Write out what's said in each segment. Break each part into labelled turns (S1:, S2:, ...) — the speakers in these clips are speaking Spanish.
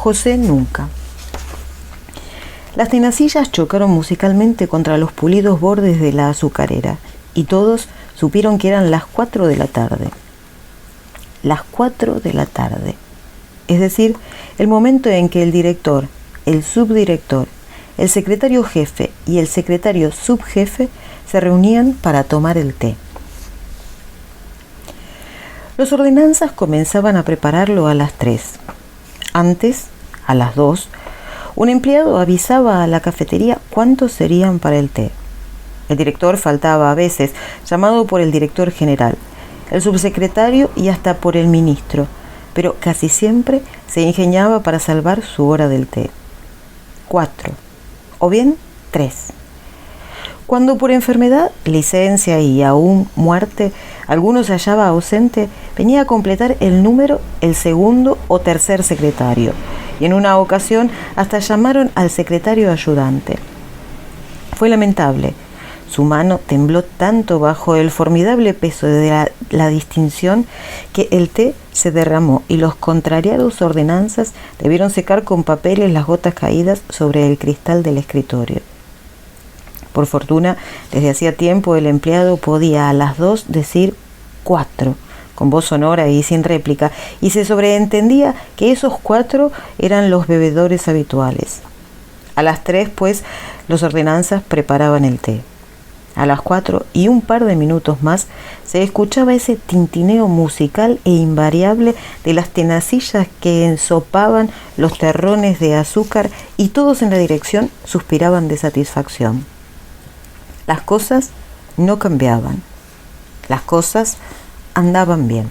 S1: José Nunca. Las tenacillas chocaron musicalmente contra los pulidos bordes de la azucarera y todos supieron que eran las 4 de la tarde. Las 4 de la tarde. Es decir, el momento en que el director, el subdirector, el secretario jefe y el secretario subjefe se reunían para tomar el té. Los ordenanzas comenzaban a prepararlo a las 3. Antes, a las 2, un empleado avisaba a la cafetería cuántos serían para el té. El director faltaba a veces, llamado por el director general, el subsecretario y hasta por el ministro, pero casi siempre se ingeniaba para salvar su hora del té. 4, o bien 3. Cuando por enfermedad, licencia y aún muerte alguno se hallaba ausente, venía a completar el número el segundo o tercer secretario, y en una ocasión hasta llamaron al secretario ayudante. Fue lamentable. Su mano tembló tanto bajo el formidable peso de la distinción que el té se derramó y los contrariados ordenanzas debieron secar con papeles las gotas caídas sobre el cristal del escritorio. Por fortuna, desde hacía tiempo el empleado podía a las 2 decir 4, con voz sonora y sin réplica, y se sobreentendía que esos 4 eran los bebedores habituales. A las 3, pues, los ordenanzas preparaban el té. A las 4 y un par de minutos más se escuchaba ese tintineo musical e invariable de las tenacillas que ensopaban los terrones de azúcar y todos en la dirección suspiraban de satisfacción. Las cosas no cambiaban. Las cosas andaban bien.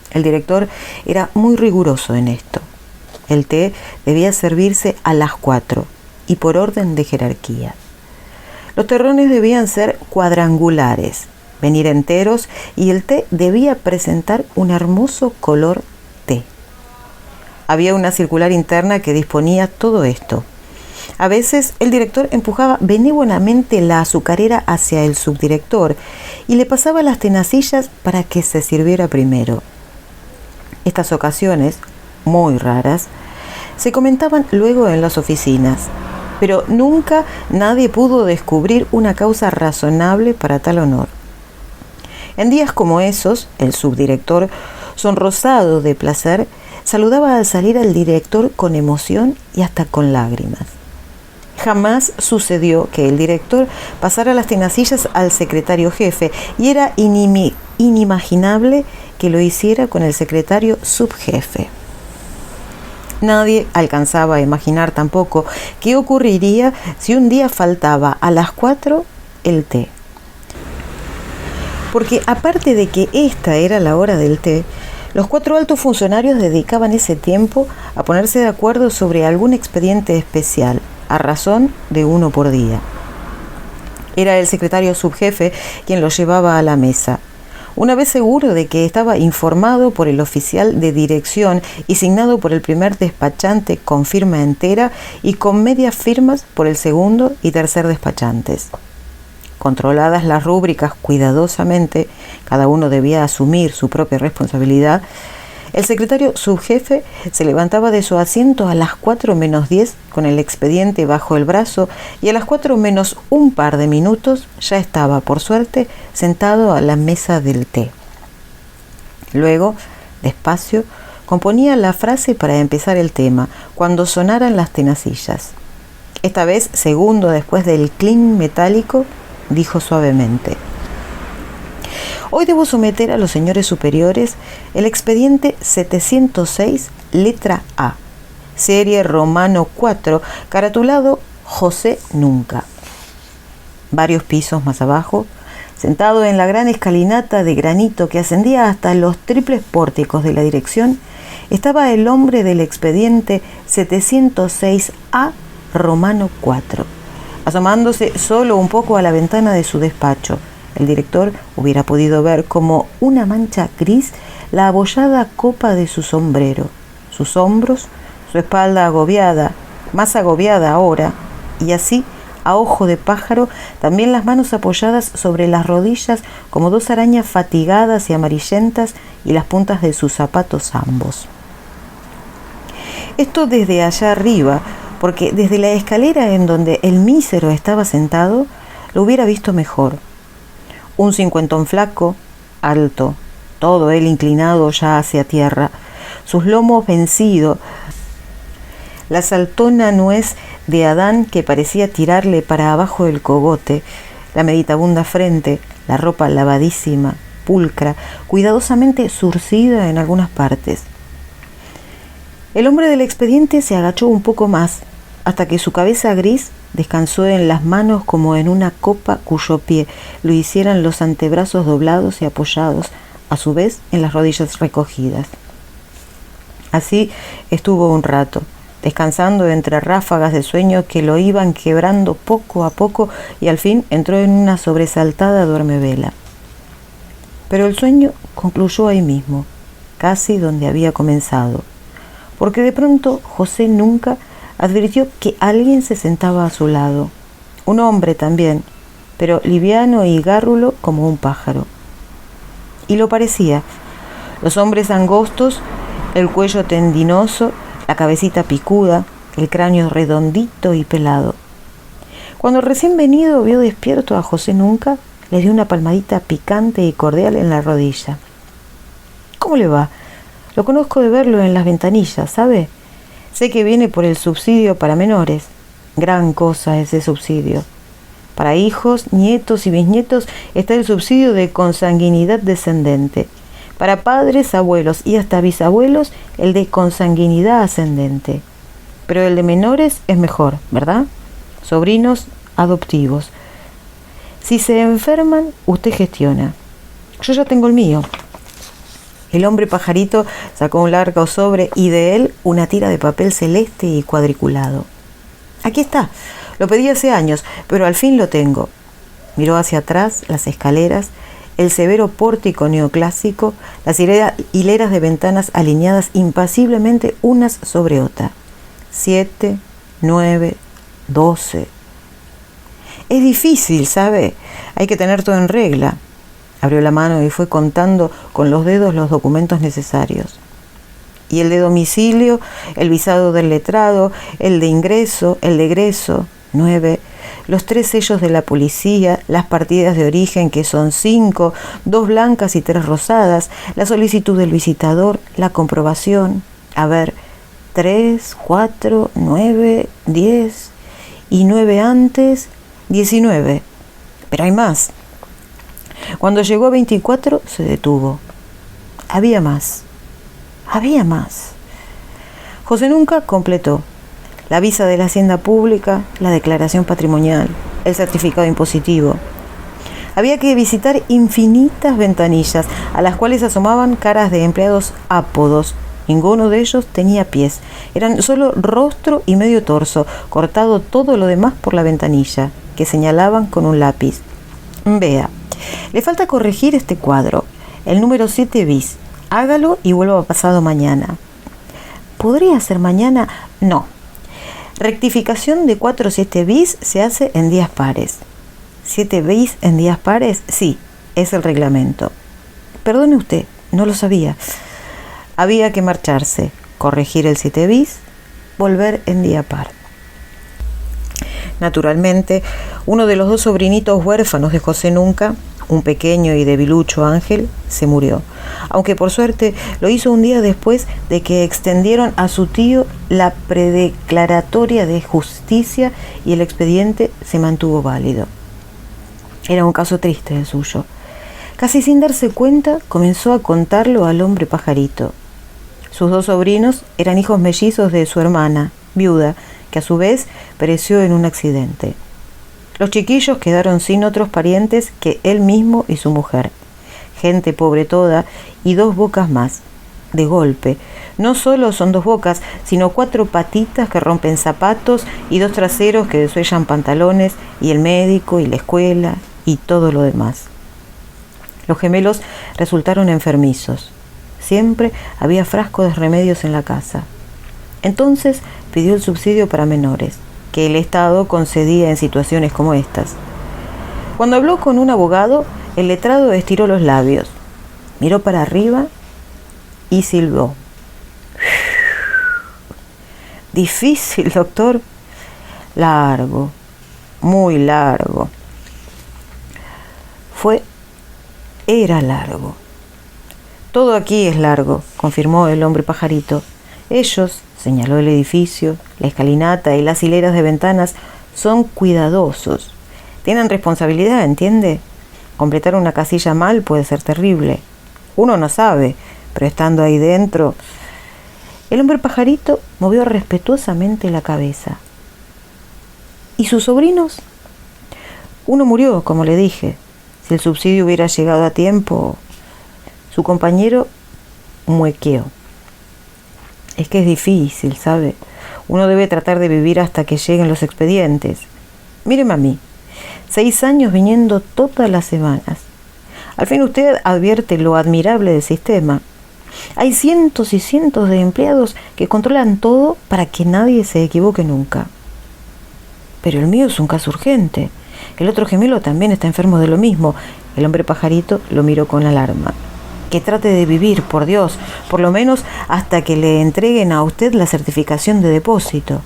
S1: El director era muy riguroso en esto. El té debía servirse a las 4 y por orden de jerarquía. Los terrones debían ser cuadrangulares, venir enteros, y el té debía presentar un hermoso color té. Había una circular interna que disponía todo esto. A veces el director empujaba benévolamente la azucarera hacia el subdirector y le pasaba las tenacillas para que se sirviera primero. Estas ocasiones, muy raras, se comentaban luego en las oficinas, pero nunca nadie pudo descubrir una causa razonable para tal honor. En días como esos, el subdirector, sonrosado de placer, saludaba al salir al director con emoción y hasta con lágrimas. Jamás sucedió que el director pasara las tenacillas al secretario jefe y era inimaginable que lo hiciera con el secretario subjefe. Nadie alcanzaba a imaginar tampoco qué ocurriría si un día faltaba a las 4 el té. Porque aparte de que esta era la hora del té, los 4 altos funcionarios dedicaban ese tiempo a ponerse de acuerdo sobre algún expediente especial, a razón de 1 por día. Era el secretario subjefe quien lo llevaba a la mesa. Una vez seguro de que estaba informado por el oficial de dirección y signado por el primer despachante con firma entera y con medias firmas por el segundo y tercer despachantes. Controladas las rúbricas cuidadosamente, cada uno debía asumir su propia responsabilidad. El secretario subjefe se levantaba de su asiento a las 4 menos 10 con el expediente bajo el brazo y a las 4 menos un par de minutos ya estaba, por suerte, sentado a la mesa del té. Luego, despacio, componía la frase para empezar el tema, cuando sonaran las tenacillas. Esta vez, segundo después del clink metálico, dijo suavemente: hoy debo someter a los señores superiores el expediente 706, letra A, serie romano 4, caratulado José Nunca. Varios pisos más abajo, sentado en la gran escalinata de granito que ascendía hasta los triples pórticos de la dirección, estaba el hombre del expediente 706A romano 4, asomándose solo un poco a la ventana de su despacho. El director hubiera podido ver como una mancha gris la abollada copa de su sombrero, sus hombros, su espalda agobiada, más agobiada ahora, y así, a ojo de pájaro, también las manos apoyadas sobre las rodillas como 2 arañas fatigadas y amarillentas y las puntas de sus zapatos ambos. Esto desde allá arriba, porque desde la escalera en donde el mísero estaba sentado, lo hubiera visto mejor. Un cincuentón flaco, alto, todo él inclinado ya hacia tierra, sus lomos vencidos, la saltona nuez de Adán que parecía tirarle para abajo el cogote, la meditabunda frente, la ropa lavadísima, pulcra, cuidadosamente zurcida en algunas partes. El hombre del expediente se agachó un poco más, hasta que su cabeza gris descansó en las manos como en una copa cuyo pie lo hicieran los antebrazos doblados y apoyados, a su vez en las rodillas recogidas. Así estuvo un rato, descansando entre ráfagas de sueño que lo iban quebrando poco a poco, y al fin entró en una sobresaltada duermevela. Pero el sueño concluyó ahí mismo, casi donde había comenzado, porque de pronto José Nunca advirtió que alguien se sentaba a su lado, un hombre también, pero liviano y gárrulo como un pájaro. Y lo parecía. Los hombres angostos, el cuello tendinoso, la cabecita picuda, el cráneo redondito y pelado. Cuando recién venido vio despierto a José Nunca, le dio una palmadita picante y cordial en la rodilla. ¿Cómo le va? Lo conozco de verlo en las ventanillas, ¿sabe? Sé que viene por el subsidio para menores. Gran cosa ese subsidio. Para hijos, nietos y bisnietos está el subsidio de consanguinidad descendente. Para padres, abuelos y hasta bisabuelos, el de consanguinidad ascendente. Pero el de menores es mejor, ¿verdad? Sobrinos adoptivos. Si se enferman, usted gestiona. Yo ya tengo el mío. El hombre pajarito sacó un largo sobre y de él una tira de papel celeste y cuadriculado. Aquí está. Lo pedí hace años, pero al fin lo tengo. Miró hacia atrás las escaleras, el severo pórtico neoclásico, las hileras de ventanas alineadas impasiblemente unas sobre otra. 7, 9, 12. Es difícil, ¿sabe? Hay que tener todo en regla. Abrió la mano y fue contando con los dedos los documentos necesarios. Y el de domicilio, el visado del letrado, el de ingreso, el de egreso, 9, los 3 sellos de la policía, las partidas de origen, que son 5, 2 blancas y 3 rosadas, la solicitud del visitador, la comprobación, 3, 4, 9, 10, y 9 antes, 19. Pero hay más. Cuando llegó a 24 se detuvo. Había más. José Nunca completó la visa de la hacienda pública, la declaración patrimonial, el certificado impositivo. Había que visitar infinitas ventanillas a las cuales asomaban caras de empleados ápodos. Ninguno de ellos tenía pies. Eran solo rostro y medio torso, cortado todo lo demás por la ventanilla, que señalaban con un lápiz. Vea, le falta corregir este cuadro, el número 7 bis. Hágalo y vuelva pasado mañana. ¿Podría ser mañana? No. Rectificación de 4-7 bis se hace en días pares. 7 bis en días pares, sí, es el reglamento. Perdone usted, no lo sabía. Había que marcharse, corregir el 7 bis, volver en día par. Naturalmente, uno de los 2 sobrinitos huérfanos de José Nunca, un pequeño y debilucho Ángel, se murió, aunque por suerte lo hizo un día después de que extendieron a su tío la predeclaratoria de justicia y el expediente se mantuvo válido. Era un caso triste el suyo. Casi sin darse cuenta, comenzó a contarlo al hombre pajarito. Sus 2 sobrinos eran hijos mellizos de su hermana, viuda, que a su vez pereció en un accidente. Los chiquillos quedaron sin otros parientes que él mismo y su mujer. Gente pobre toda y 2 bocas más. De golpe, no solo son 2 bocas, sino 4 patitas que rompen zapatos y 2 traseros que desuellan pantalones, y el médico y la escuela y todo lo demás. Los gemelos resultaron enfermizos. Siempre había frascos de remedios en la casa. Entonces pidió el subsidio para menores, que el Estado concedía en situaciones como estas. Cuando habló con un abogado, el letrado estiró los labios, miró para arriba y silbó. ¿Difícil, doctor? Largo, muy largo. Era largo. Todo aquí es largo, confirmó el hombre pajarito. Ellos, señaló el edificio, la escalinata y las hileras de ventanas, son cuidadosos. Tienen responsabilidad, ¿entiende? Completar una casilla mal puede ser terrible. Uno no sabe, pero estando ahí dentro... El hombre pajarito movió respetuosamente la cabeza. ¿Y sus sobrinos? Uno murió, como le dije. Si el subsidio hubiera llegado a tiempo... Su compañero muequeó. Es que es difícil, ¿sabe? Uno debe tratar de vivir hasta que lleguen los expedientes. Míreme a mí. 6 años viniendo todas las semanas. Al fin usted advierte lo admirable del sistema. Hay cientos y cientos de empleados que controlan todo para que nadie se equivoque nunca. Pero el mío es un caso urgente. El otro gemelo también está enfermo de lo mismo. El hombre pajarito lo miró con alarma. Que trate de vivir, por Dios, por lo menos hasta que le entreguen a usted la certificación de depósito.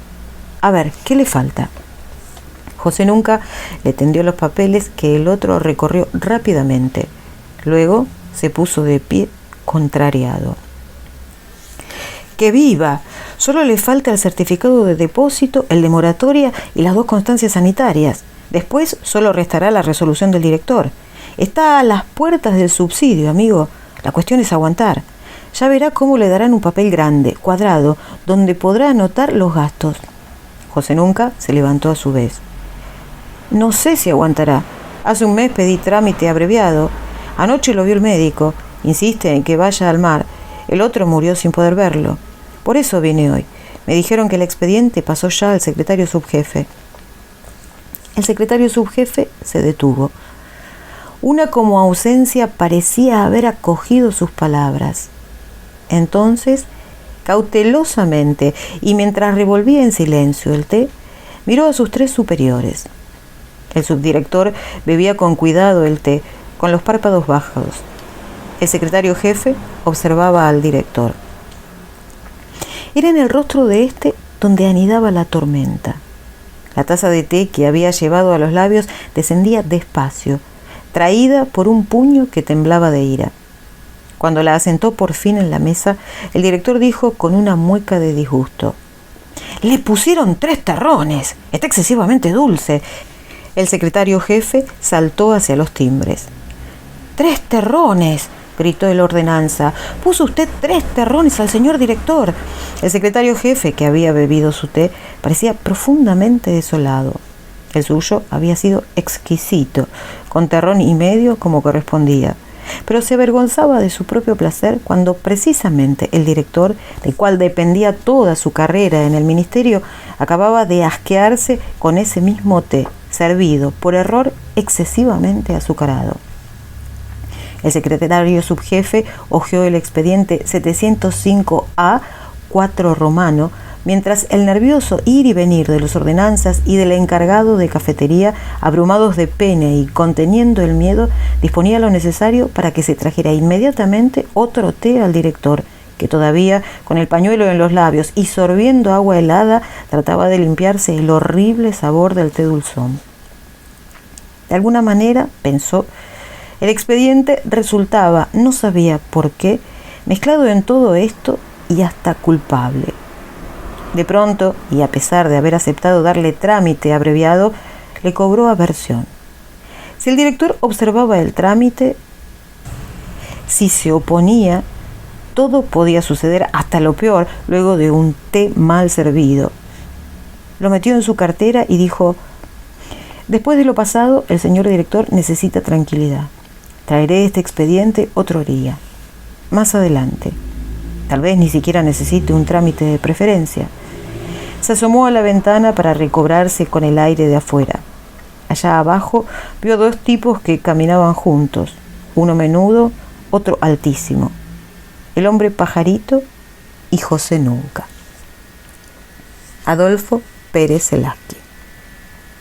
S1: A ver, ¿qué le falta? José Nunca le tendió los papeles que el otro recorrió rápidamente. Luego se puso de pie, contrariado. ¡Que viva! Solo le falta el certificado de depósito, el de moratoria y las 2 constancias sanitarias. Después solo restará la resolución del director. Está a las puertas del subsidio, amigo. La cuestión es aguantar. Ya verá cómo le darán un papel grande, cuadrado, donde podrá anotar los gastos. José Nunca se levantó a su vez. No sé si aguantará. Hace un mes pedí trámite abreviado. Anoche lo vio el médico. Insiste en que vaya al mar. El otro murió sin poder verlo. Por eso vine hoy. Me dijeron que el expediente pasó ya al secretario subjefe. El secretario subjefe se detuvo. Una como ausencia parecía haber acogido sus palabras. Entonces, cautelosamente, y mientras revolvía en silencio el té, miró a sus 3 superiores. El subdirector bebía con cuidado el té, con los párpados bajos. El secretario jefe observaba al director. Era en el rostro de este donde anidaba la tormenta. La taza de té que había llevado a los labios descendía despacio, traída por un puño que temblaba de ira. Cuando la asentó por fin en la mesa, el director dijo con una mueca de disgusto: «Le pusieron 3 terrones. Está excesivamente dulce». El secretario jefe saltó hacia los timbres. «¡3 terrones!», gritó el ordenanza. «Puso usted 3 terrones al señor director». El secretario jefe, que había bebido su té, parecía profundamente desolado. El suyo había sido exquisito, con terrón y medio como correspondía, pero se avergonzaba de su propio placer cuando precisamente el director, del cual dependía toda su carrera en el ministerio, acababa de asquearse con ese mismo té, servido por error excesivamente azucarado. El secretario subjefe hojeó el expediente 705A 4 romano, mientras el nervioso ir y venir de los ordenanzas y del encargado de cafetería, abrumados de pena y conteniendo el miedo, disponía lo necesario para que se trajera inmediatamente otro té al director, que todavía, con el pañuelo en los labios y sorbiendo agua helada, trataba de limpiarse el horrible sabor del té dulzón. De alguna manera, pensó, el expediente resultaba, no sabía por qué, mezclado en todo esto y hasta culpable. De pronto, y a pesar de haber aceptado darle trámite abreviado, le cobró aversión. Si el director observaba el trámite, si se oponía, todo podía suceder, hasta lo peor, luego de un té mal servido. Lo metió en su cartera y dijo: «Después de lo pasado, el señor director necesita tranquilidad. Traeré este expediente otro día, más adelante. Tal vez ni siquiera necesite un trámite de preferencia». Se asomó a la ventana para recobrarse con el aire de afuera. Allá abajo vio 2 tipos que caminaban juntos, uno menudo, otro altísimo. El hombre pajarito y José Nunca. Adolfo Pérez Zelazqui.